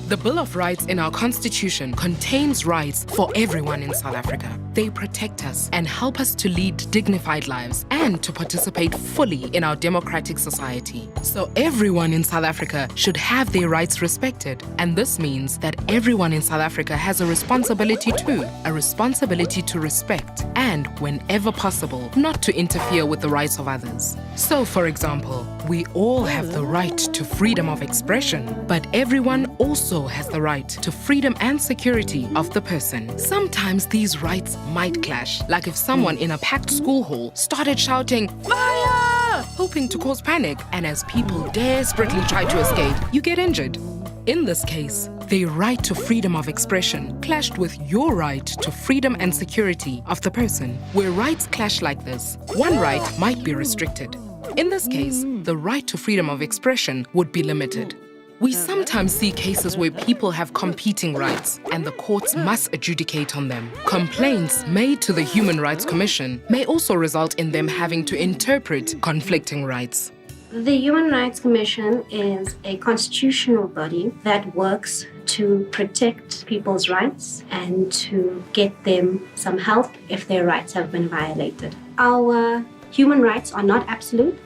The Bill of Rights in our Constitution contains rights for everyone in South Africa. They protect us and help us to lead dignified lives and to participate fully in our democratic society. So everyone in South Africa should have their rights respected. And this means that everyone in South Africa has a responsibility too, a responsibility to respect and, whenever possible, not to interfere with the rights of others. So, for example, we all have the right to freedom of expression, but everyone also has the right to freedom and security of the person. Sometimes these rights might clash, like if someone in a packed school hall started shouting, "Fire!" hoping to cause panic, and as people desperately try to escape, you get injured. In this case, the right to freedom of expression clashed with your right to freedom and security of the person. Where rights clash like this, one right might be restricted. In this case, the right to freedom of expression would be limited. We sometimes see cases where people have competing rights and the courts must adjudicate on them. Complaints made to the Human Rights Commission may also result in them having to interpret conflicting rights. The Human Rights Commission is a constitutional body that works to protect people's rights and to get them some help if their rights have been violated. Our human rights are not absolute.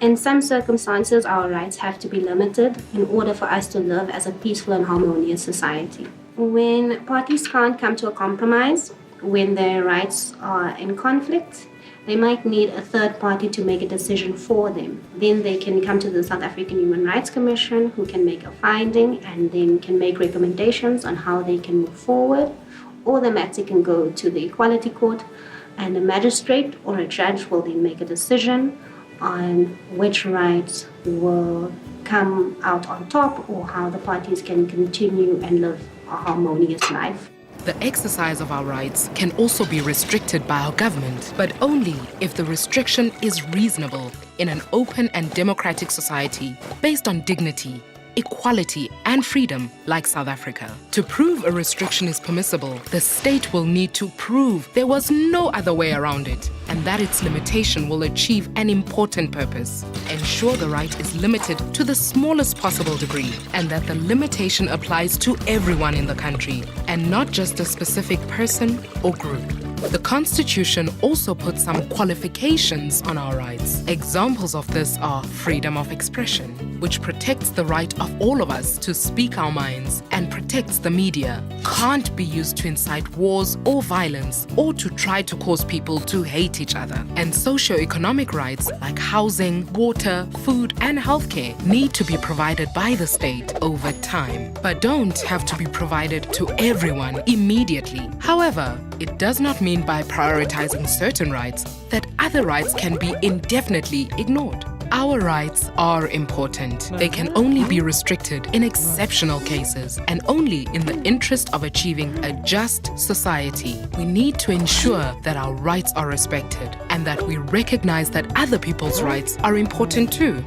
In some circumstances, our rights have to be limited in order for us to live as a peaceful and harmonious society. When parties can't come to a compromise, when their rights are in conflict, they might need a third party to make a decision for them. Then they can come to the South African Human Rights Commission, who can make a finding and then can make recommendations on how they can move forward. Or the matter can go to the Equality Court, and a magistrate or a judge will then make a decision on which rights will come out on top or how the parties can continue and live a harmonious life. The exercise of our rights can also be restricted by our government, but only if the restriction is reasonable in an open and democratic society based on dignity, equality and freedom like South Africa. To prove a restriction is permissible, the state will need to prove there was no other way around it and that its limitation will achieve an important purpose. Ensure the right is limited to the smallest possible degree and that the limitation applies to everyone in the country and not just a specific person or group. The Constitution also puts some qualifications on our rights. Examples of this are freedom of expression, which protects the right of all of us to speak our minds and protects the media, can't be used to incite wars or violence or to try to cause people to hate each other. And socio-economic rights like housing, water, food and healthcare need to be provided by the state over time, but don't have to be provided to everyone immediately. However, it does not mean by prioritizing certain rights that other rights can be indefinitely ignored. Our rights are important. They can only be restricted in exceptional cases and only in the interest of achieving a just society. We need to ensure that our rights are respected and that we recognize that other people's rights are important too.